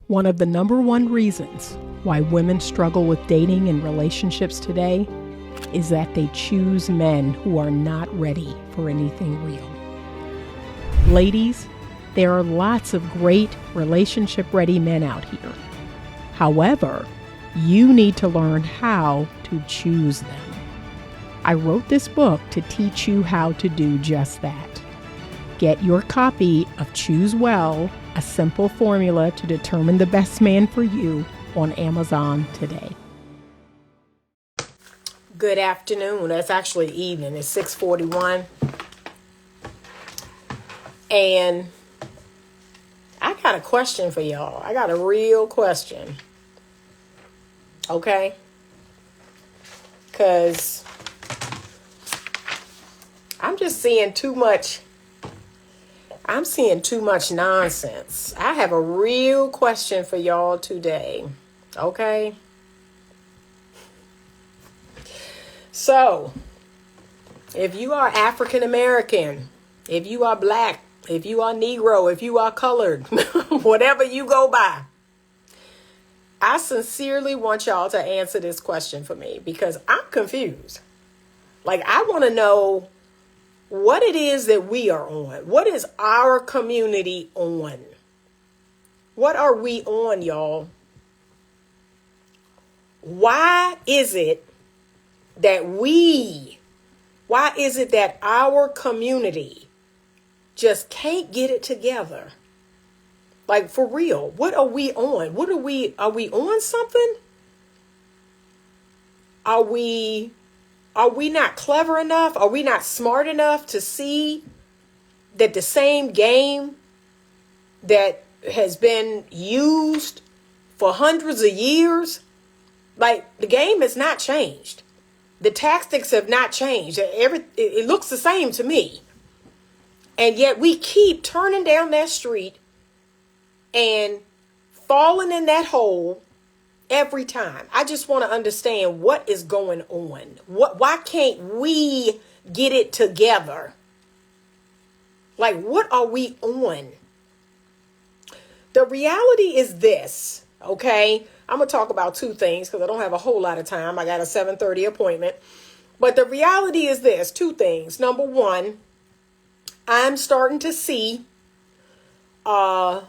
One of the number one reasons why women struggle with dating and relationships today is that they choose men who are not ready for anything real. Ladies, there are lots of great relationship-ready men out here. However, you need to learn how to choose them. I wrote this book to teach you how to do just that. Get your copy of Choose Well, a simple formula to determine the best man for you on Amazon today. Good afternoon. That's actually evening. It's 6:41. And I got a question for y'all. I got a real question. Okay? Because I'm just seeing too much. I'm seeing too much nonsense. I have a real question for y'all today. Okay? So, if you are African American, if you are black, if you are Negro, if you are colored, whatever you go by, I sincerely want y'all to answer this question for me because I'm confused. Like, I want to know what it is that we are on. What is our community on? What are we on, y'all? Why is it that our community just can't get it together? Like, for real, what are we on? Are we on something? Are we not clever enough? Are we not smart enough to see that the same game that has been used for hundreds of years, like, the game has not changed. The tactics have not changed. It looks the same to me. And yet we keep turning down that street and falling in that hole every time. I just want to understand what is going on. Why can't we get it together? Like, what are we on? The reality is this, okay? I'm going to talk about two things because I don't have a whole lot of time. I got a 7:30 appointment. But the reality is this, two things. Number one, I'm starting to see, and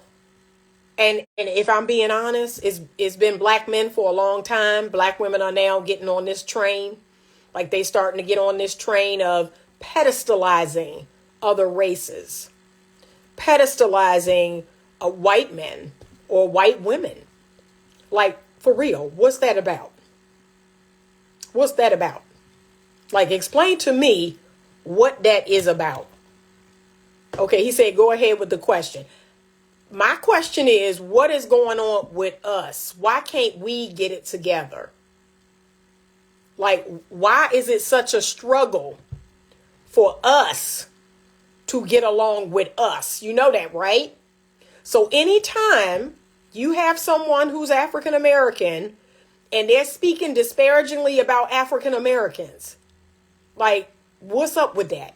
if I'm being honest, it's been black men for a long time. Black women are now getting on this train. Like, they starting to get on this train of pedestalizing other races. Pedestalizing white men or white women. Like, for real, what's that about? What's that about? Like, explain to me what that is about. Okay, he said, go ahead with the question. My question is, what is going on with us? Why can't we get it together? Like, why is it such a struggle for us to get along with us? You know that, right? So anytime you have someone who's African American and they're speaking disparagingly about African Americans, like, what's up with that?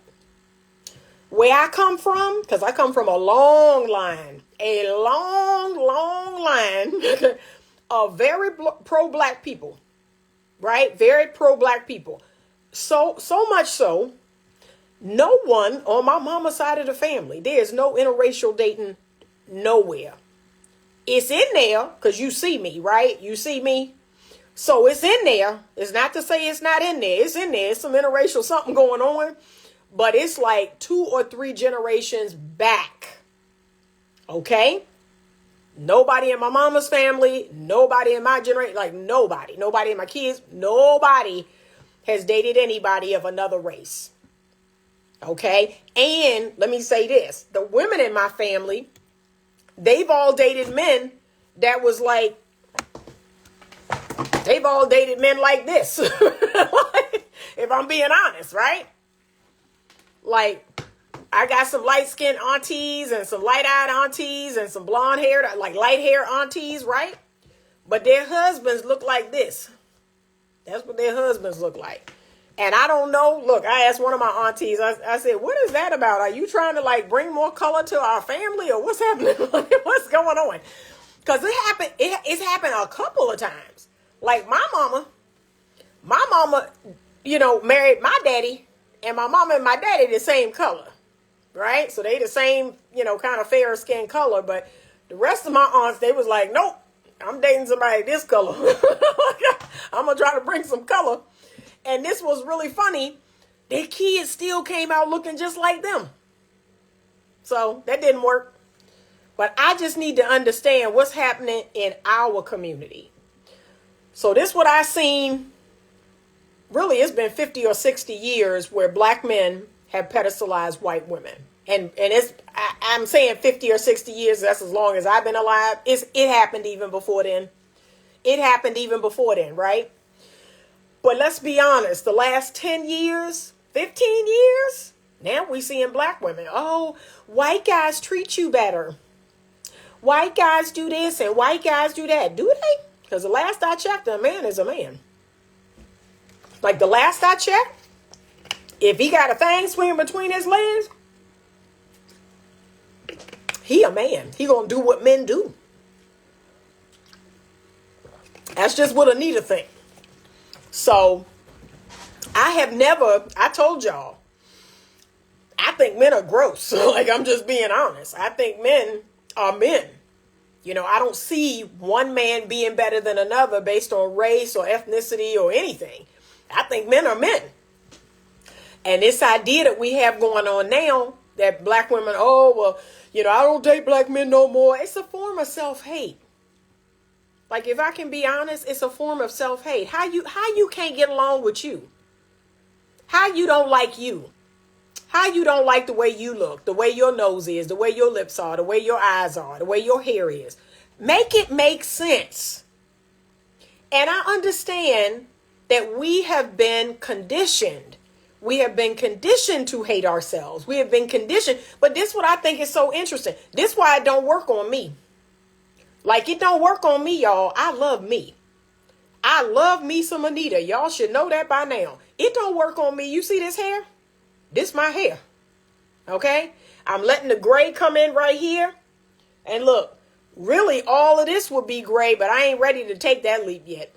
Where I come from, because I come from a long line of very pro-black people, right? Very pro-black people. So much so, no one on my mama's side of the family, there's no interracial dating nowhere. It's in there because you see me, right? You see me. So it's in there. It's not to say it's not in there. It's in there. It's some interracial something going on. But it's like 2 or 3 generations back. Okay? Nobody in my mama's family. Nobody in my generation. Like, nobody. Nobody in my kids. Nobody has dated anybody of another race. Okay? And let me say this. The women in my family, they've all dated men that was like, they've all dated men like this. If I'm being honest, right? Like, I got some light-skinned aunties and some light-eyed aunties and some blonde-haired, like light-haired aunties, right? But their husbands look like this. That's what their husbands look like. And I don't know. Look, I asked one of my aunties, I said, what is that about? Are you trying to, like, bring more color to our family or what's happening? What's going on? Because it's happened a couple of times. Like my mama, married my daddy, and my mama and my daddy the same color, right? So they the same, kind of fair skin color. But the rest of my aunts, they was like, nope, I'm dating somebody this color. I'm gonna try to bring some color. And this was really funny. Their kids still came out looking just like them. So that didn't work. But I just need to understand what's happening in our community. So this what I seen. Really, it's been 50 or 60 years where black men have pedestalized white women. And I'm saying 50 or 60 years, that's as long as I've been alive. It happened even before then. It happened even before then, right? But let's be honest, the last 10 years, 15 years, now we seeing black women. Oh, white guys treat you better. White guys do this and white guys do that. Do they? Because the last I checked, a man is a man. Like the last I checked, if he got a thing swinging between his legs, he a man. He gonna do what men do. That's just what Anita think. So I told y'all, I think men are gross. Like, I'm just being honest. I think men are men. I don't see one man being better than another based on race or ethnicity or anything. I think men are men. And this idea that we have going on now, that black women, I don't date black men no more. It's a form of self-hate. Like, if I can be honest, it's a form of self-hate. How you can't get along with you? How you don't like you? How you don't like the way you look, the way your nose is, the way your lips are, the way your eyes are, the way your hair is. Make it make sense. And I understand that we have been conditioned. We have been conditioned to hate ourselves. We have been conditioned. But this is what I think is so interesting. This is why it don't work on me. Like, it don't work on me, y'all. I love me. I love me some Anita. Y'all should know that by now. It don't work on me. You see this hair? This my hair. Okay? I'm letting the gray come in right here. And look, really all of this will be gray, but I ain't ready to take that leap yet.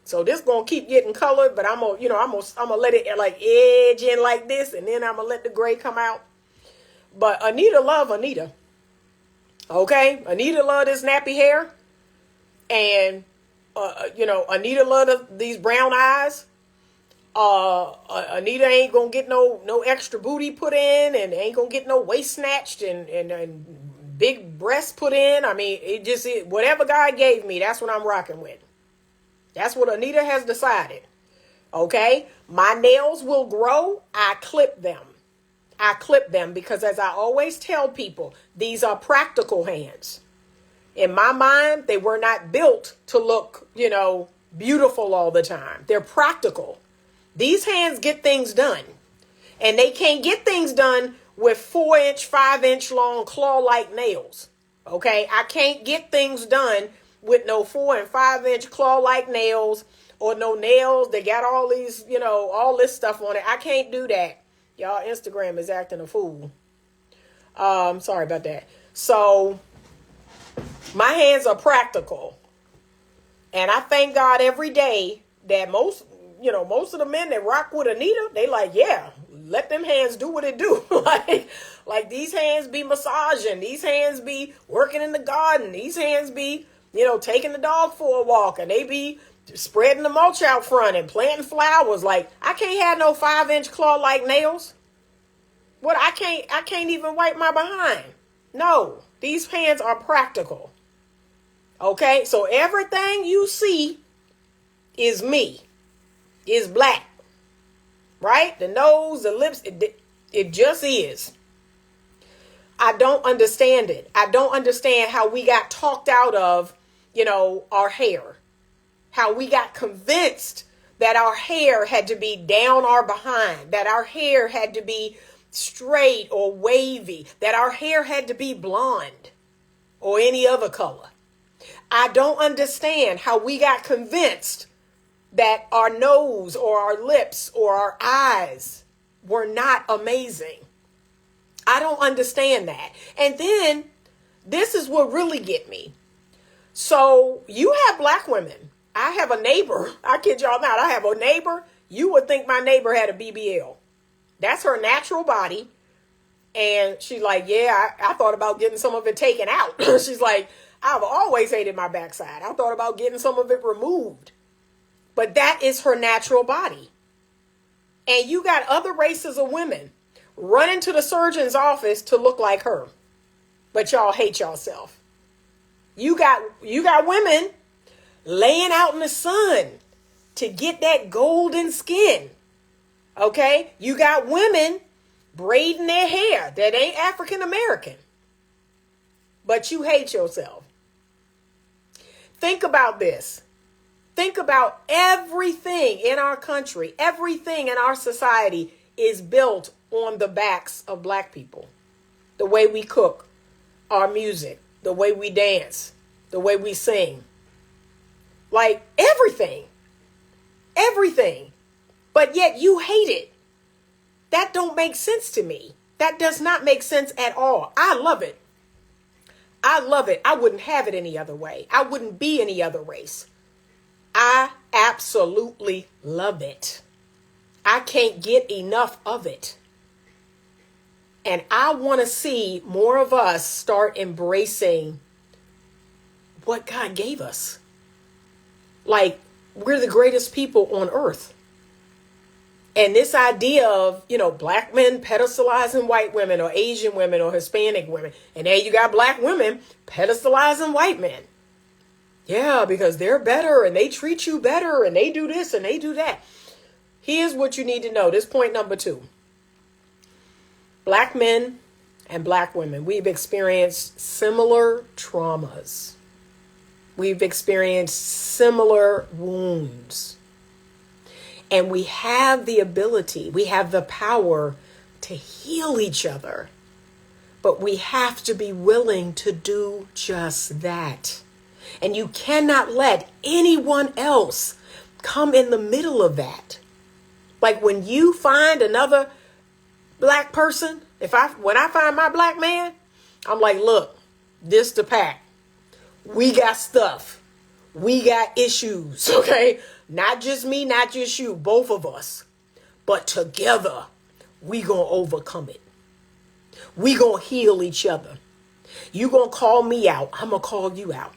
So this gonna keep getting colored, but I'm gonna let it like edge in like this, and then I'm gonna let the gray come out. But Anita love Anita. Okay? Anita love this nappy hair. And Anita love these brown eyes. Anita ain't gonna get no extra booty put in, and ain't gonna get no waist snatched and big breasts put in. I mean, whatever God gave me, that's what I'm rocking with. That's what Anita has decided. Okay? My nails will grow. I clip them. Because, as I always tell people, these are practical hands. In my mind, they were not built to look, beautiful all the time. They're practical. These hands get things done. And they can't get things done with 4-inch, 5-inch long claw-like nails. Okay? I can't get things done with no 4 and 5-inch claw-like nails, or no nails that got all these, all this stuff on it. I can't do that. Y'all, Instagram is acting a fool. Sorry about that. So my hands are practical. And I thank God every day that most of the men that rock with Anita, they like, yeah, let them hands do what it do. like these hands be massaging. These hands be working in the garden. These hands be, taking the dog for a walk, and they be spreading the mulch out front and planting flowers. Like, I can't have no 5-inch claw-like nails. What? I can't even wipe my behind. No, these hands are practical. Okay, so everything you see is me, is black, right? The nose, the lips, it just is. I don't understand it. I don't understand how we got talked out of, our hair. How we got convinced that our hair had to be down our behind, that our hair had to be straight or wavy, that our hair had to be blonde or any other color. I don't understand how we got convinced that our nose or our lips or our eyes were not amazing. I don't understand that. And then this is what really get me. So you have black women. I have a neighbor. I kid y'all not. I have a neighbor. You would think my neighbor had a BBL. That's her natural body. And she's like, yeah, I thought about getting some of it taken out. She's like, I've always hated my backside. I thought about getting some of it removed. But that is her natural body. And you got other races of women running to the surgeon's office to look like her. But y'all hate yourself. You got women laying out in the sun to get that golden skin. Okay? You got women braiding their hair that ain't African American. But you hate yourself. Think about this. Think about everything in our country, everything in our society is built on the backs of black people. The way we cook, our music, the way we dance, the way we sing. Like everything. Everything. But yet you hate it. That don't make sense to me. That does not make sense at all. I love it. I love it. I wouldn't have it any other way. I wouldn't be any other race. I absolutely love it. I can't get enough of it. And I want to see more of us start embracing what God gave us. Like, we're the greatest people on earth. And this idea of, black men pedestalizing white women or Asian women or Hispanic women. And then you got black women pedestalizing white men. Yeah, because they're better and they treat you better and they do this and they do that. Here's what you need to know. This point number 2. Black men and black women, we've experienced similar traumas. We've experienced similar wounds. And we have the ability, we have the power to heal each other. But we have to be willing to do just that. And you cannot let anyone else come in the middle of that. Like when you find another black person, when I find my black man, I'm like, look, this the pack. We got stuff. We got issues, okay? Not just me, not just you, both of us. But together, we gonna overcome it. We gonna heal each other. You gonna call me out, I'm gonna call you out.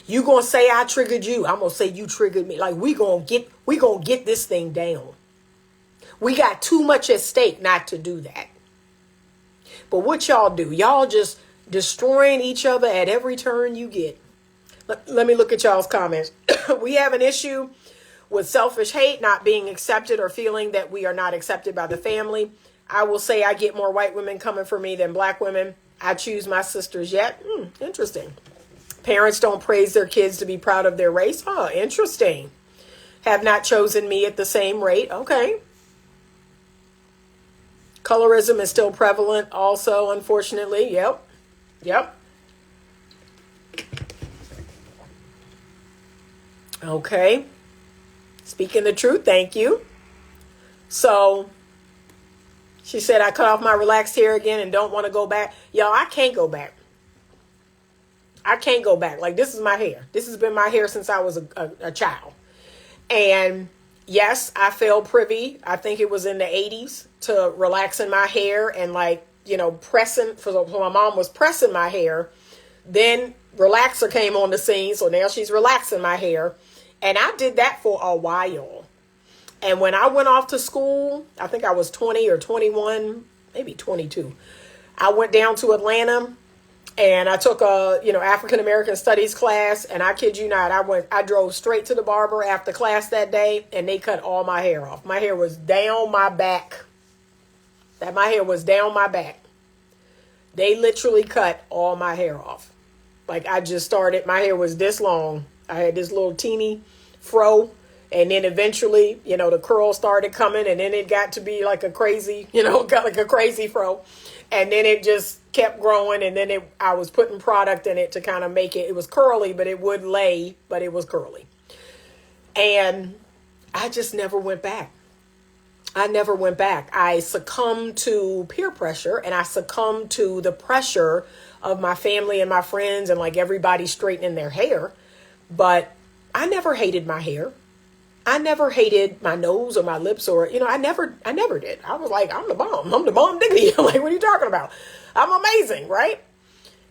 You gonna say I triggered you, I'm gonna say you triggered me. Like we gonna get this thing down. We got too much at stake not to do that. But what y'all do? Y'all just destroying each other at every turn you get. Let me look at y'all's comments. We have an issue with selfish hate, not being accepted or feeling that we are not accepted by the family. I will say I get more white women coming for me than black women. I choose my sisters yet. Interesting. Parents don't praise their kids to be proud of their race. Oh, interesting. Have not chosen me at the same rate. Okay. Colorism is still prevalent also, unfortunately. Yep. Okay. Speaking the truth. Thank you. So she said, I cut off my relaxed hair again and don't want to go back. Y'all, I can't go back. I can't go back. Like, this is my hair. This has been my hair since I was a child. And yes, I fell privy. I think it was in the 80s to relaxing my hair and pressing. So my mom was pressing my hair. Then relaxer came on the scene. So now she's relaxing my hair. And I did that for a while. And when I went off to school, I think I was 20 or 21, maybe 22. I went down to Atlanta and I took a, African American studies class. And I kid you not, I drove straight to the barber after class that day and they cut all my hair off. My hair was down my back. My hair was down my back. They literally cut all my hair off. Like I just started, my hair was this long. I had this little teeny fro. And then eventually, the curls started coming and then it got to be like a crazy, got like a crazy fro. And then it just kept growing. And then I was putting product in it to kind of make it was curly, but it would lay, but it was curly. And I just never went back. I never went back. I succumbed to peer pressure, and I succumbed to the pressure of my family and my friends and like everybody straightening their hair. But I never hated my hair. I never hated my nose or my lips or, I never did. I was like, I'm the bomb. I'm the bomb diggity. I'm like, what are you talking about? I'm amazing, right?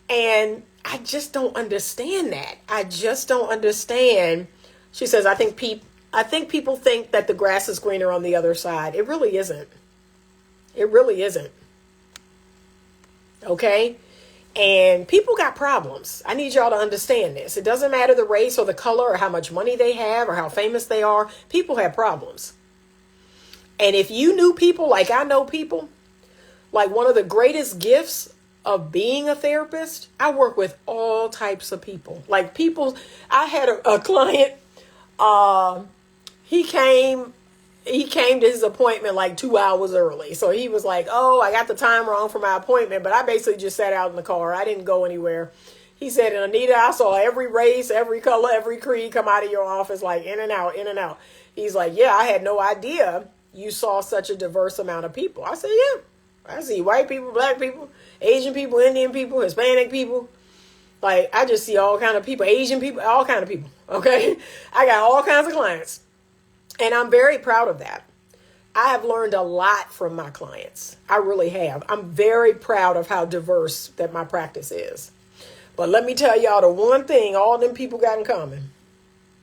And I just don't understand that. I just don't understand. She says, I think people think that the grass is greener on the other side. It really isn't. It really isn't. Okay? And people got problems. I need y'all to understand this. It doesn't matter the race or the color or how much money they have or how famous they are. People have problems. And if you knew people like I know people, like one of the greatest gifts of being a therapist, I work with all types of people. Like people, I had a client, he came to his appointment like 2 hours early. So he was like, oh, I got the time wrong for my appointment, but I basically just sat out in the car. I didn't go anywhere. He said, Anita, I saw every race, every color, every creed come out of your office, like in and out, in and out. He's like, yeah, I had no idea you saw such a diverse amount of people. I said, yeah, I see white people, black people, Asian people, Indian people, Hispanic people. Like, I just see all kind of people, Asian people, all kind of people. Okay. I got all kinds of clients. And I'm very proud of that. I have learned a lot from my clients. I really have. I'm very proud of how diverse that my practice is. But let me tell y'all the one thing all them people got in common.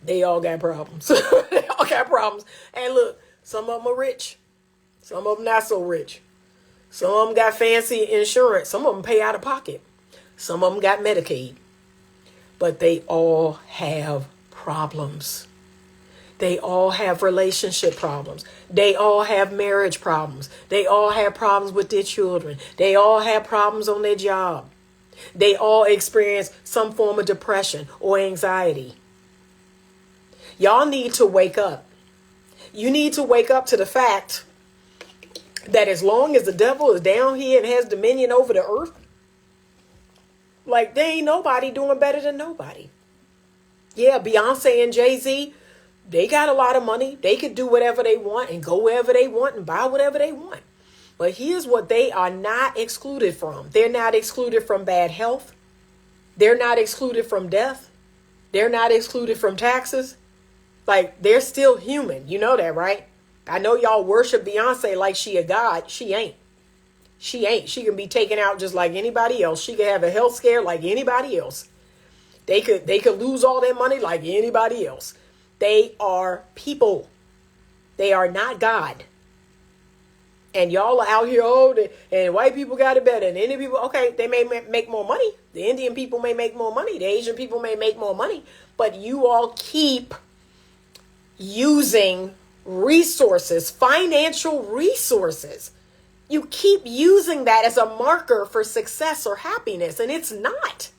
They all got problems. They all got problems. And look, some of them are rich. Some of them not so rich. Some of them got fancy insurance. Some of them pay out of pocket. Some of them got Medicaid. But they all have problems. They all have relationship problems. They all have marriage problems. They all have problems with their children. They all have problems on their job. They all experience some form of depression or anxiety. Y'all need to wake up. You need to wake up to the fact that as long as the devil is down here and has dominion over the earth, like there ain't nobody doing better than nobody. Yeah, Beyonce and Jay-Z, they got a lot of money. They could do whatever they want and go wherever they want and buy whatever they want. But here's what they are not excluded from. They're not excluded from bad health. They're not excluded from death. They're not excluded from taxes. Like, they're still human. You know that, right? I know y'all worship Beyonce like she a god. She ain't. She ain't. She can be taken out just like anybody else. She could have a health scare like anybody else. They could lose all their money like anybody else. They are people. They are not God. And y'all are out here, and white people got it better. And Indian people, okay, they may make more money. The Indian people may make more money. The Asian people may make more money. But you all keep using resources, financial resources. You keep using that as a marker for success or happiness. And it's not.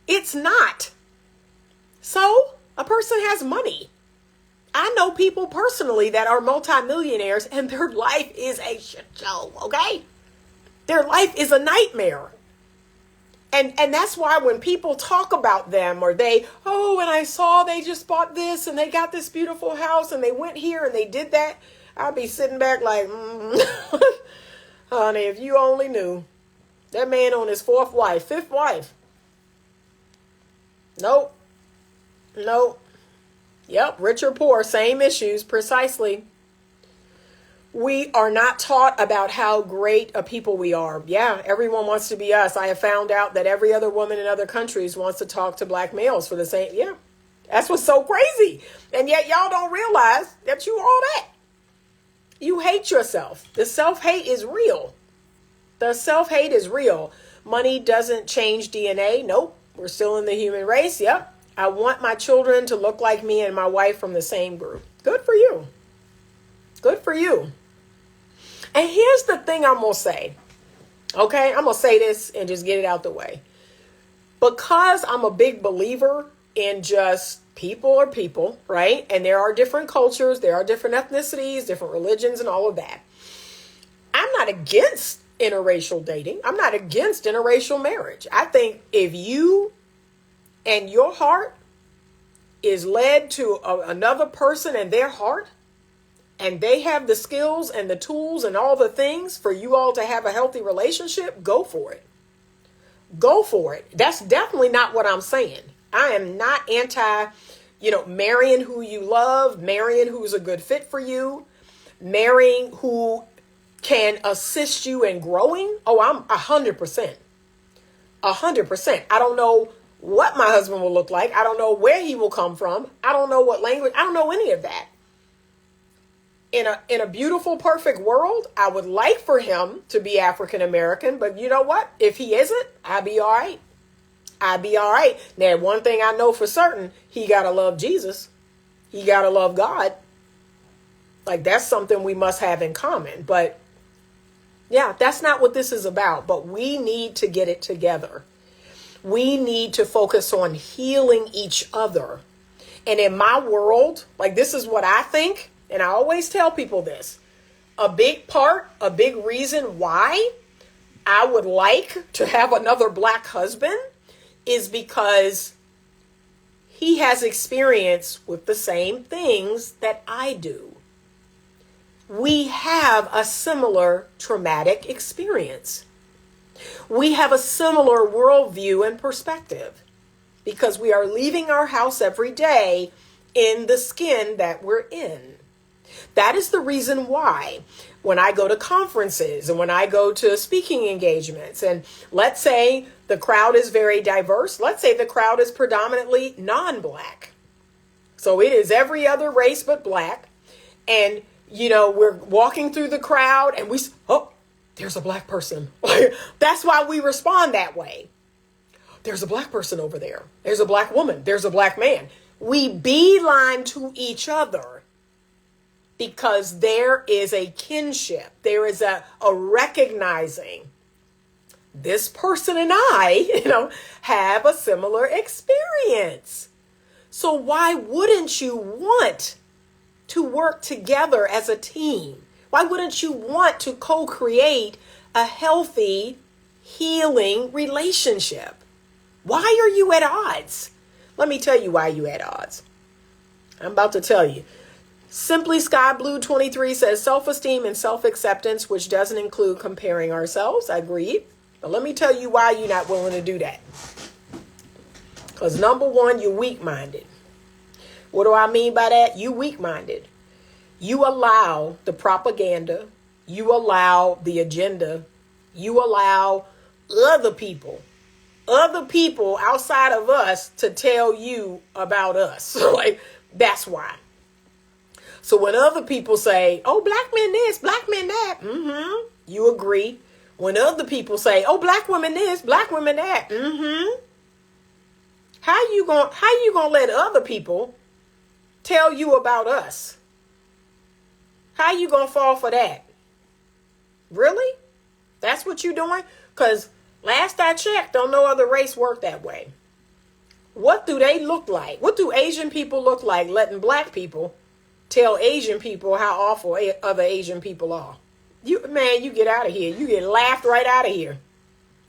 It's not. So a person has money. I know people personally that are multimillionaires and their life is a shit show, okay? Their life is a nightmare. And that's why when people talk about them or and I saw they just bought this and they got this beautiful house and they went here and they did that, I'll be sitting back like, honey, if you only knew. That man on his fifth wife. Nope. Yep, rich or poor, same issues, precisely. We are not taught about how great a people we are. Yeah, everyone wants to be us. I have found out that every other woman in other countries wants to talk to black males for the same. Yeah, that's what's so crazy. And yet y'all don't realize that you all that. You hate yourself. The self-hate is real. The self-hate is real. Money doesn't change DNA. Nope, we're still in the human race. Yep. I want my children to look like me and my wife from the same group. Good for you. Good for you. And here's the thing I'm going to say. Okay, I'm going to say this and just get it out the way. Because I'm a big believer in just people are people, right? And there are different cultures, there are different ethnicities, different religions and all of that. I'm not against interracial dating. I'm not against interracial marriage. I think if you and your heart is led to another person and their heart, and they have the skills and the tools and all the things for you all to have a healthy relationship, go for it. Go for it. That's definitely not what I'm saying. I am not anti, marrying who you love, marrying who's a good fit for you, marrying who can assist you in growing. Oh, I'm 100%. 100%. I don't know what my husband will look like. I don't know where he will come from. I don't know what language. I don't know any of that. In a beautiful, perfect world, I would like for him to be African American, but you know what? If he isn't, I'll be all right. I'll be all right. Now, one thing I know for certain, he got to love Jesus. He got to love God. Like, that's something we must have in common. But yeah, that's not what this is about. But we need to get it together. We need to focus on healing each other. And in my world, like, this is what I think. And I always tell people this, a big reason why I would like to have another Black husband is because he has experience with the same things that I do. We have a similar traumatic experience. We have a similar worldview and perspective because we are leaving our house every day in the skin that we're in. That is the reason why when I go to conferences and when I go to speaking engagements, and let's say the crowd is very diverse, let's say the crowd is predominantly non-Black. So it is every other race but Black. And, we're walking through the crowd and there's a Black person. That's why we respond that way. There's a Black person over there. There's a Black woman. There's a Black man. We beeline to each other because there is a kinship. There is a recognizing this person and I, have a similar experience. So why wouldn't you want to work together as a team? Why wouldn't you want to co-create a healthy, healing relationship? Why are you at odds? Let me tell you why you're at odds. I'm about to tell you. Simply Sky Blue 23 says self-esteem and self-acceptance, which doesn't include comparing ourselves. I agree. But let me tell you why you're not willing to do that. Because number one, you're weak-minded. What do I mean by that? You weak-minded. You allow the propaganda. You allow the agenda. You allow other people outside of us to tell you about us. Like, that's why. So when other people say, oh, Black men this, Black men that, you agree. When other people say, oh, Black women this, Black women that, how you gonna let other people tell you about us? How you gonna fall for that? Really? That's what you doing? Because last I checked, don't no other race work that way. What do they look like? What do Asian people look like letting Black people tell Asian people how awful other Asian people are? You get out of here. You get laughed right out of here.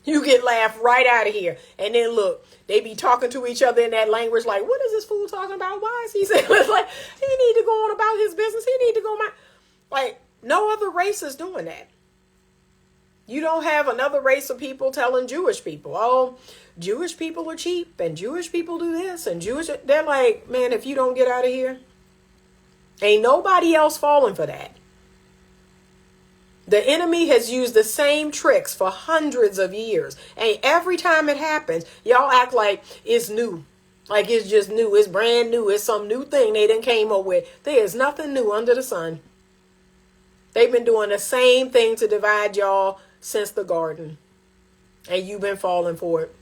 You get laughed right out of here. And then look, they be talking to each other in that language like, what is this fool talking about? Why is he saying it's like, he need to go on about his business. He need to go like, no other race is doing that. You don't have another race of people telling Jewish people, oh, Jewish people are cheap and Jewish people do this and they're like, man, if you don't get out of here, ain't nobody else falling for that. The enemy has used the same tricks for hundreds of years. And every time it happens, y'all act like it's new. Like it's just new. It's brand new. It's some new thing they done came up with. There is nothing new under the sun. They've been doing the same thing to divide y'all since the garden. And you've been falling for it.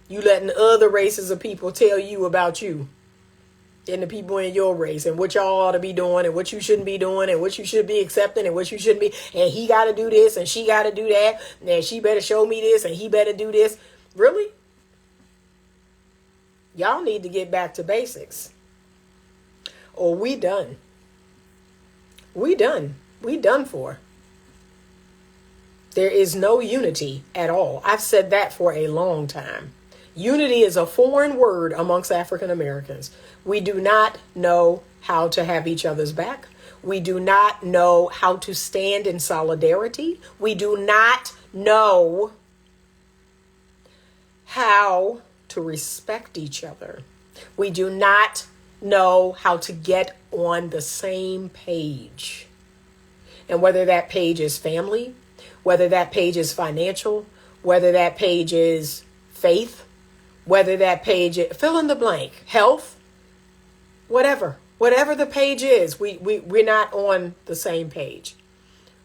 You letting other races of people tell you about you. And the people in your race and what y'all ought to be doing and what you shouldn't be doing and what you should be accepting and what you shouldn't be. And he got to do this and she got to do that. And she better show me this and he better do this. Really? Y'all need to get back to basics. Or we done. We done. We done for. There is no unity at all. I've said that for a long time. Unity is a foreign word amongst African Americans. We do not know how to have each other's back. We do not know how to stand in solidarity. We do not know how to respect each other. We do not know how to get on the same page. And whether that page is family, whether that page is financial, whether that page is faith, whether that page is fill in the blank, health, whatever the page is, we're not on the same page.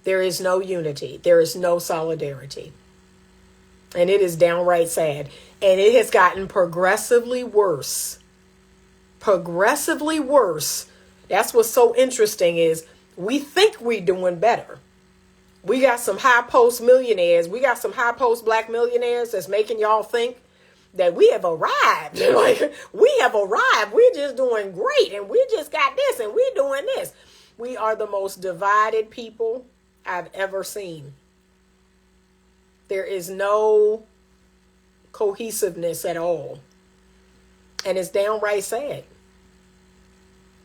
There is no unity. There is no solidarity. And it is downright sad. And it has gotten progressively worse. Progressively worse. That's what's so interesting is we think we're doing better. We got some high post millionaires. We got some high post black millionaires that's making y'all think that we have arrived. Like, we have arrived. We're just doing great. And we just got this and we're doing this. We are the most divided people I've ever seen. There is no cohesiveness at all. And it's downright sad.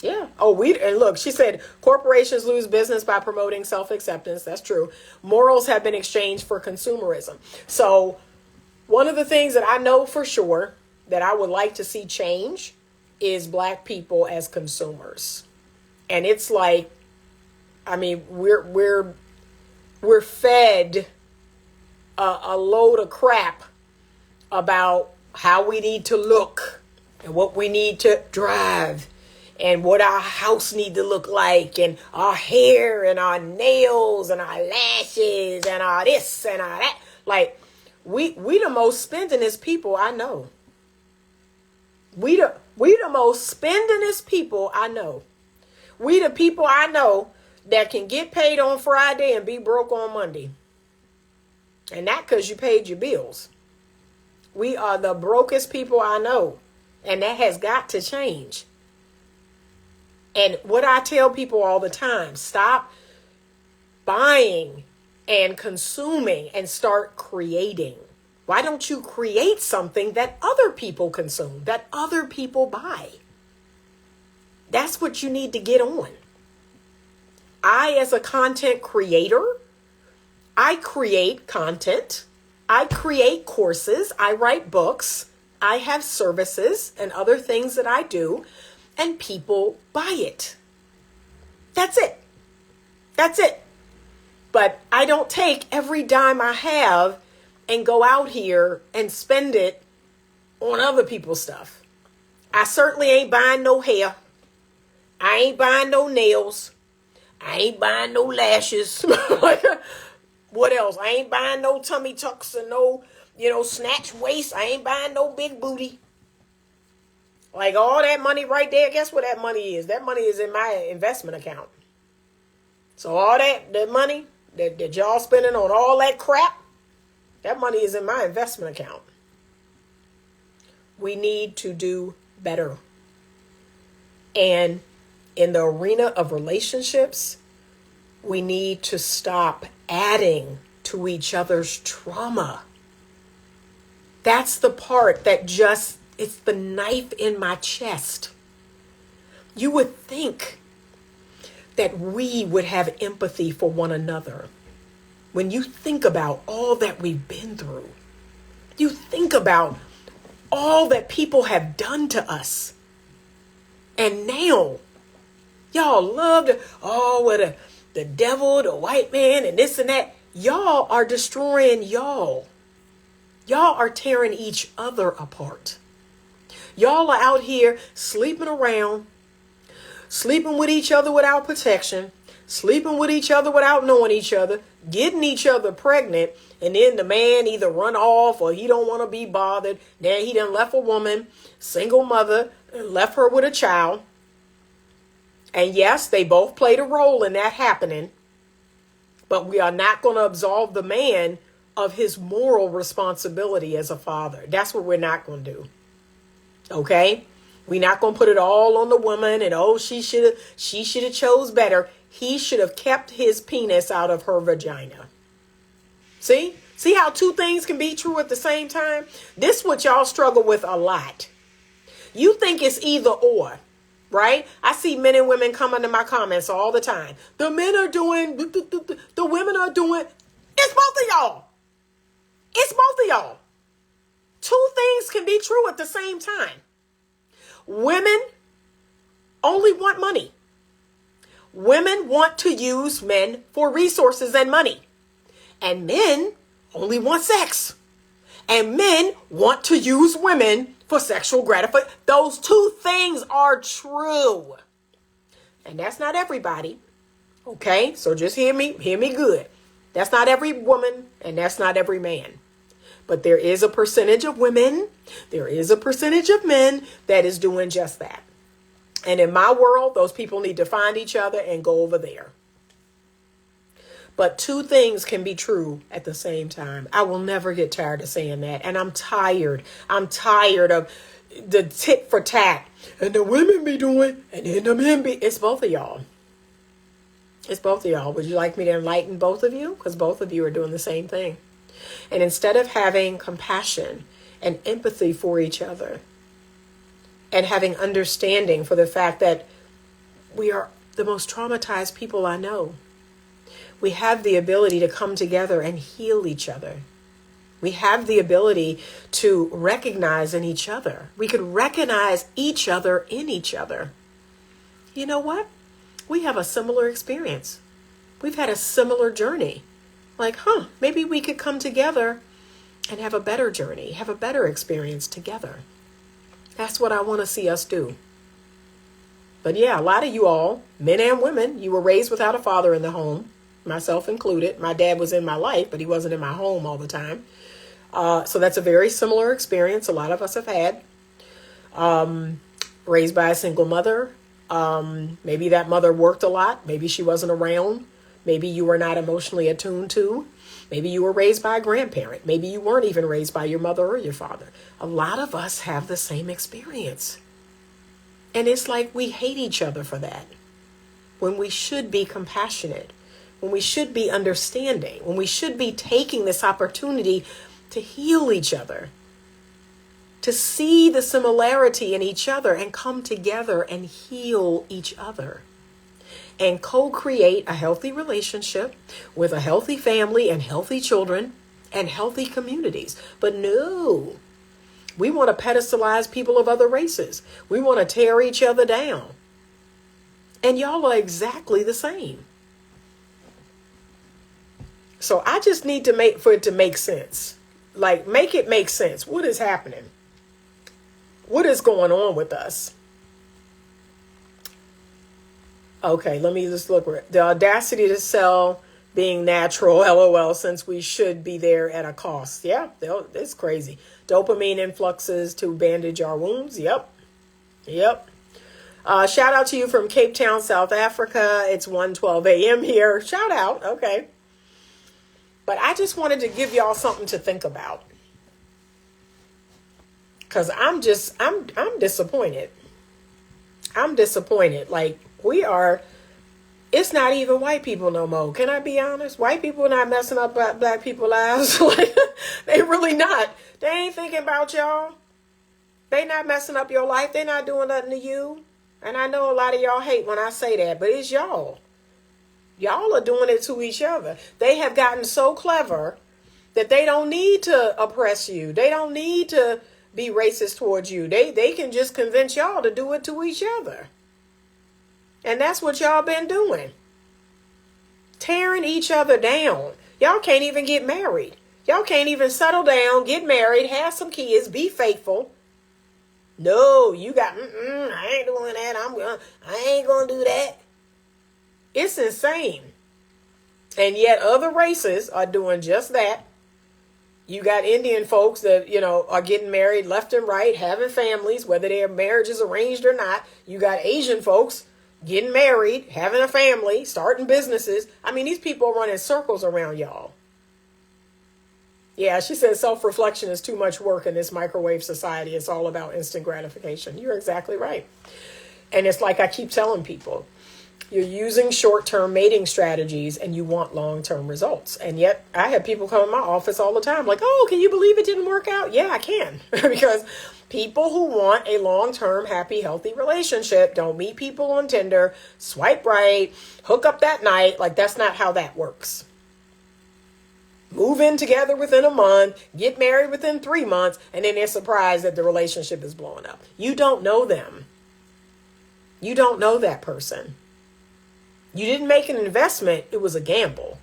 Yeah. Oh, and look, she said, corporations lose business by promoting self-acceptance. That's true. Morals have been exchanged for consumerism. So one of the things that I know for sure that I would like to see change is black people as consumers. And it's like, I mean, we're fed a load of crap about how we need to look and what we need to drive and what our house need to look like and our hair and our nails and our lashes and our this and our that. Like, we the most spendingest people I know. We the most spendingest people I know. We the people I know that can get paid on Friday and be broke on Monday. And that because you paid your bills. We are the brokest people I know. And that has got to change. And what I tell people all the time, stop buying and consuming and start creating. Why don't you create something that other people consume, that other people buy? That's what you need to get on. I, as a content creator, I create content. I create courses. I write books. I have services and other things that I do, and people buy it. That's it. That's it. But I don't take every dime I have and go out here and spend it on other people's stuff. I certainly ain't buying no hair. I ain't buying no nails. I ain't buying no lashes. What else? I ain't buying no tummy tucks and no, snatch waist. I ain't buying no big booty. Like, all that money right there, guess what that money is? That money is in my investment account. So all that money that y'all spending on all that crap, that money is in my investment account. We need to do better. And in the arena of relationships, we need to stop adding to each other's trauma. That's the part that it's the knife in my chest. You would think that we would have empathy for one another. When you think about all that we've been through, you think about all that people have done to us. And now, y'all love the devil, the white man, and this and that. Y'all are destroying y'all. Y'all are tearing each other apart. Y'all are out here sleeping around, sleeping with each other without protection, sleeping with each other without knowing each other, getting each other pregnant, and then the man either run off or he don't want to be bothered. Then he done left a woman, single mother, and left her with a child. And yes, they both played a role in that happening. But we are not going to absolve the man of his moral responsibility as a father. That's what we're not going to do. Okay? We're not going to put it all on the woman and, she should have chose better. He should have kept his penis out of her vagina. See? See how two things can be true at the same time? This is what y'all struggle with a lot. You think it's either or. right? I see men and women come into my comments all the time. The men are doing, the women are doing. It's both of y'all. It's both of y'all. Two things can be true at the same time. Women only want money. Women want to use men for resources and money. And men only want sex. And men want to use women for sexual gratification. Those two things are true. And that's not everybody. Okay? So just hear me good. That's not every woman and that's not every man. But there is a percentage of women, there is a percentage of men that is doing just that. And in my world, those people need to find each other and go over there. But two things can be true at the same time. I will never get tired of saying that. And I'm tired. I'm tired of the tit for tat. And the women be doing, and then the men be. It's both of y'all. It's both of y'all. Would you like me to enlighten both of you? Because both of you are doing the same thing. And instead of having compassion and empathy for each other and having understanding for the fact that we are the most traumatized people I know, we have the ability to come together and heal each other. We have the ability to recognize in each other. We could recognize each other in each other. You know what? We have a similar experience. We've had a similar journey. Like, maybe we could come together and have a better journey, have a better experience together. That's what I want to see us do. But yeah, a lot of you all, men and women, you were raised without a father in the home, myself included. My dad was in my life, but he wasn't in my home all the time. So that's a very similar experience a lot of us have had. Raised by a single mother. Maybe that mother worked a lot. Maybe she wasn't around. Maybe you were not emotionally attuned to. Maybe you were raised by a grandparent. Maybe you weren't even raised by your mother or your father. A lot of us have the same experience. And it's like we hate each other for that. When we should be compassionate. When we should be understanding. When we should be taking this opportunity to heal each other. To see the similarity in each other and come together and heal each other. And co-create a healthy relationship with a healthy family and healthy children and healthy communities. But no, we want to pedestalize people of other races. We want to tear each other down. And y'all are exactly the same. So I just need to make it to make sense. Like, make it make sense. What is happening? What is going on with us? Okay, let me just look. The audacity to sell being natural, LOL, since we should be there at a cost. Yeah, it's crazy. Dopamine influxes to bandage our wounds. Yep. Shout out to you from Cape Town, South Africa. It's 1:12 a.m. here. Shout out. Okay. But I just wanted to give y'all something to think about. Because I'm disappointed. I'm disappointed. Like, it's not even white people no more. Can I be honest? White people are not messing up black people's lives. They really not. They ain't thinking about y'all. They not messing up your life. They not doing nothing to you. And I know a lot of y'all hate when I say that, but it's y'all. Y'all are doing it to each other. They have gotten so clever that they don't need to oppress you. They don't need to be racist towards you. They can just convince y'all to do it to each other. And that's what y'all been doing. Tearing each other down. Y'all can't even get married. Y'all can't even settle down, get married, have some kids, be faithful. No, you got, I ain't doing that. I ain't going to do that. It's insane. And yet other races are doing just that. You got Indian folks that, are getting married left and right, having families, whether their marriage is arranged or not. You got Asian folks getting married, having a family, starting businesses. I mean, these people are running circles around y'all. Yeah, she says self-reflection is too much work in this microwave society. It's all about instant gratification. You're exactly right. And it's like I keep telling people, You're using short-term mating strategies and you want long-term results. And yet I have people come in my office all the time like, oh, can you believe it didn't work out? Yeah, I can. Because people who want a long-term, happy, healthy relationship don't meet people on Tinder, swipe right, hook up that night. Like, that's not how that works. Move in together within a month, get married within 3 months, and then they're surprised that the relationship is blowing up. You don't know them. You don't know that person. You didn't make an investment. It was a gamble.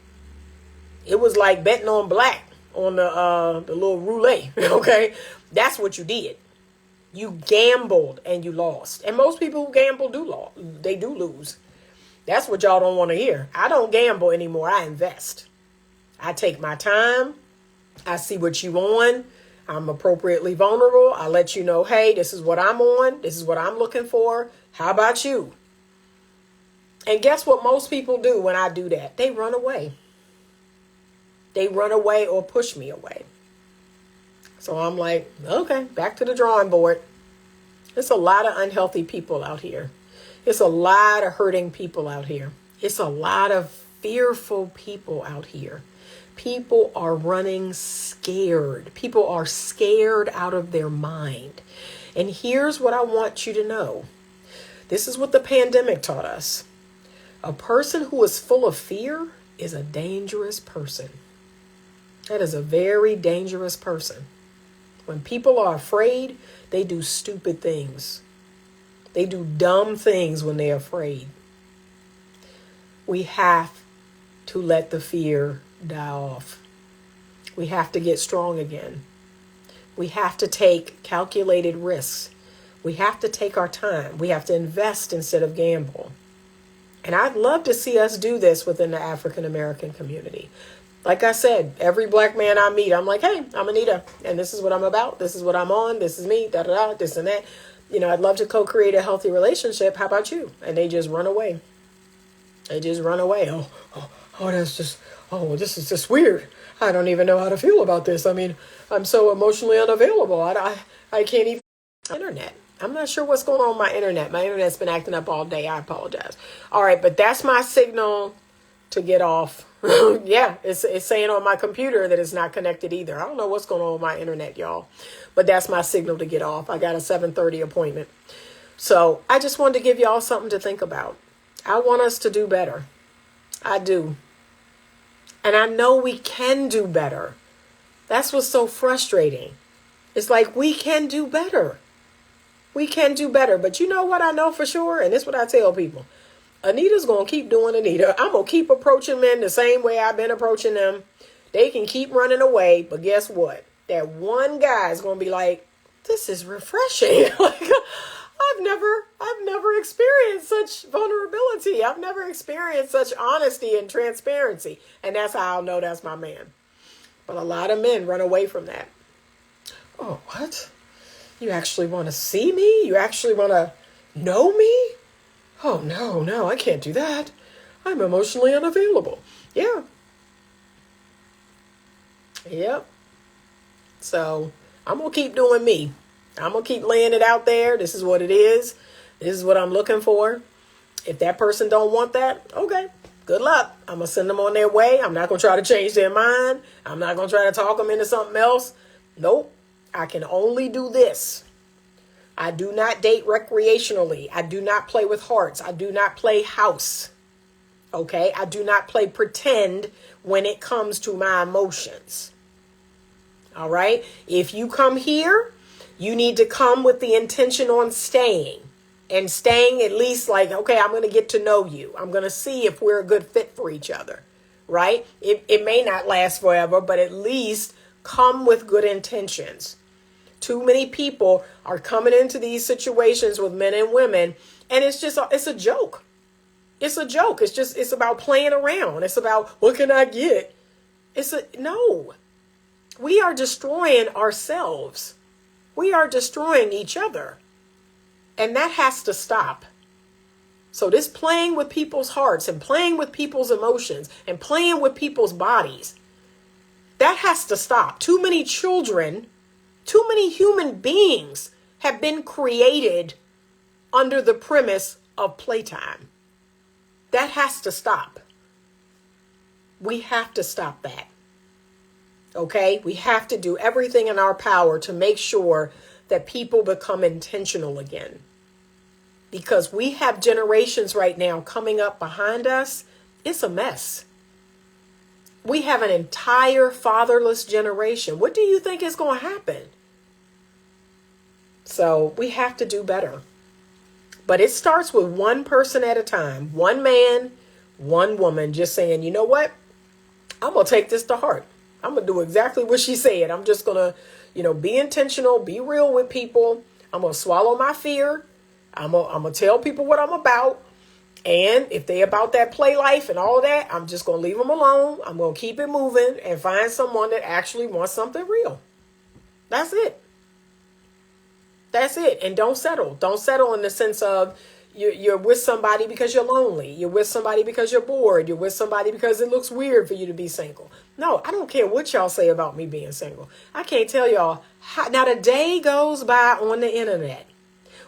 It was like betting on black on the little roulette. Okay, that's what you did. You gambled and you lost. And most people who gamble they do lose. That's what y'all don't want to hear. I don't gamble anymore. I invest. I take my time. I see what you on. I'm appropriately vulnerable. I let you know, hey, this is what I'm on. This is what I'm looking for. How about you? And guess what most people do when I do that? They run away. They run away or push me away. So I'm like, okay, back to the drawing board. There's a lot of unhealthy people out here. It's a lot of hurting people out here. It's a lot of fearful people out here. People are running scared. People are scared out of their mind. And here's what I want you to know. This is what the pandemic taught us. A person who is full of fear is a dangerous person. That is a very dangerous person. When people are afraid, they do stupid things. They do dumb things when they're afraid. We have to let the fear die off. We have to get strong again. We have to take calculated risks. We have to take our time. We have to invest instead of gamble. And I'd love to see us do this within the African American community. Like I said, every black man I meet, I'm like, hey, I'm Anita, and this is what I'm about. This is what I'm on. This is me, da-da-da, this and that. You know, I'd love to co-create a healthy relationship. How about you? And they just run away. They just run away. This is just weird. I don't even know how to feel about this. I mean, I'm so emotionally unavailable. I can't even. Internet. I'm not sure what's going on with my internet. My internet's been acting up all day. I apologize. All right, but that's my signal to get off. Yeah, it's saying on my computer that it's not connected either. I don't know what's going on with my internet, y'all. But that's my signal to get off. I got a 7:30 appointment. So I just wanted to give y'all something to think about. I want us to do better. I do. And I know we can do better. That's what's so frustrating. It's like we can do better. We can do better. But you know what I know for sure? And this is what I tell people. Anita's going to keep doing Anita. I'm going to keep approaching men the same way I've been approaching them. They can keep running away. But guess what? That one guy is going to be like, this is refreshing. Like, I've never experienced such vulnerability. I've never experienced such honesty and transparency. And that's how I'll know that's my man. But a lot of men run away from that. Oh, what? You actually want to see me? You actually want to know me? Oh, no, I can't do that. I'm emotionally unavailable. Yeah. Yep. So I'm going to keep doing me. I'm going to keep laying it out there. This is what it is. This is what I'm looking for. If that person don't want that, okay, good luck. I'm going to send them on their way. I'm not going to try to change their mind. I'm not going to try to talk them into something else. Nope. I can only do this. I do not date recreationally. I do not play with hearts. I do not play house. Okay? I do not play pretend when it comes to my emotions. All right? If you come here, you need to come with the intention on staying. And staying at least like, okay, I'm going to get to know you. I'm going to see if we're a good fit for each other. Right? It may not last forever, but at least come with good intentions. Too many people are coming into these situations with men and women, and it's a joke. It's a joke. It's about playing around. It's about, what can I get? No. We are destroying ourselves. We are destroying each other. And that has to stop. So this playing with people's hearts and playing with people's emotions and playing with people's bodies, that has to stop. Too many children, too many human beings have been created under the premise of playtime. That has to stop. We have to stop that. Okay? We have to do everything in our power to make sure that people become intentional again. Because we have generations right now coming up behind us. It's a mess. We have an entire fatherless generation. What do you think is going to happen? So we have to do better. But it starts with one person at a time. One man, one woman just saying, you know what? I'm going to take this to heart. I'm going to do exactly what she said. I'm just going to, be intentional, be real with people. I'm going to swallow my fear. I'm going to tell people what I'm about. And if they about that play life and all that, I'm just going to leave them alone. I'm going to keep it moving and find someone that actually wants something real. That's it. That's it. And don't settle. Don't settle in the sense of you're with somebody because you're lonely. You're with somebody because you're bored. You're with somebody because it looks weird for you to be single. No, I don't care what y'all say about me being single. I can't tell y'all how. Now, the day goes by on the internet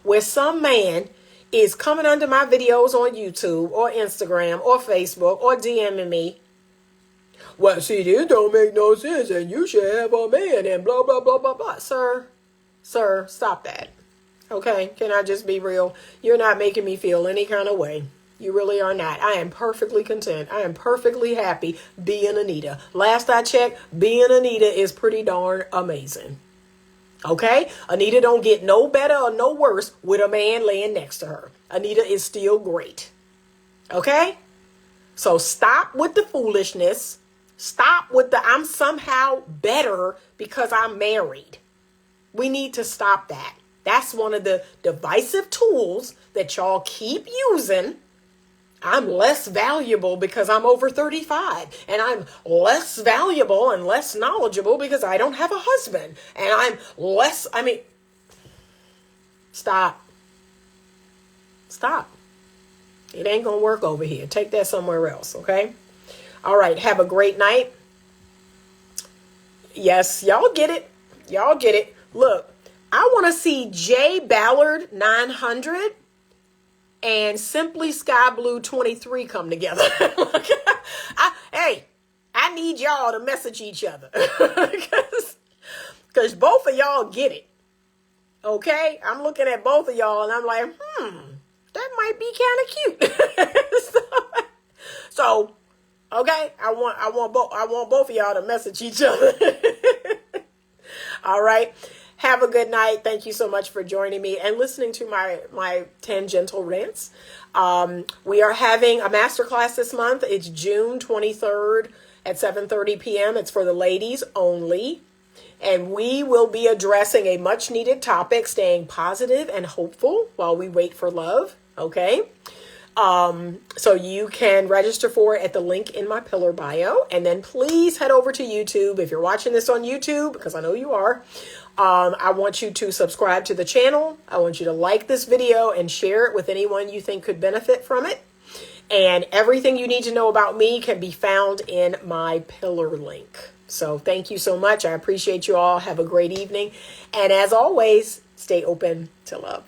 where some man is coming under my videos on YouTube or Instagram or Facebook or DMing me. Well, see, this don't make no sense and you should have a man and blah, blah, blah, blah, blah. Sir, stop that. Okay, can I just be real? You're not making me feel any kind of way. You really are not. I am perfectly content. I am perfectly happy being Anita. Last I checked, being Anita is pretty darn amazing. Okay? Anita don't get no better or no worse with a man laying next to her. Anita is still great. Okay? So stop with the foolishness. Stop with the I'm somehow better because I'm married. We need to stop that. That's one of the divisive tools that y'all keep using. I'm less valuable because I'm over 35. And I'm less valuable and less knowledgeable because I don't have a husband. And I'm less, stop. Stop. It ain't going to work over here. Take that somewhere else, okay? All right, have a great night. Yes, y'all get it. Y'all get it. Look, I want to see J Ballard 900 and Simply Sky Blue 23 come together. I need y'all to message each other because both of y'all get it. Okay, I'm looking at both of y'all and I'm like, that might be kind of cute. so, okay, I want both of y'all to message each other. All right. Have a good night. Thank you so much for joining me and listening to my tangential rants. We are having a masterclass this month. It's June 23rd at 7:30 p.m. It's for the ladies only. And we will be addressing a much needed topic, staying positive and hopeful while we wait for love. Okay. So you can register for it at the link in my pillar bio. And then please head over to YouTube. If you're watching this on YouTube, because I know you are, I want you to subscribe to the channel. I want you to like this video and share it with anyone you think could benefit from it. And everything you need to know about me can be found in my pillar link. So thank you so much. I appreciate you all. Have a great evening. And as always, stay open to love.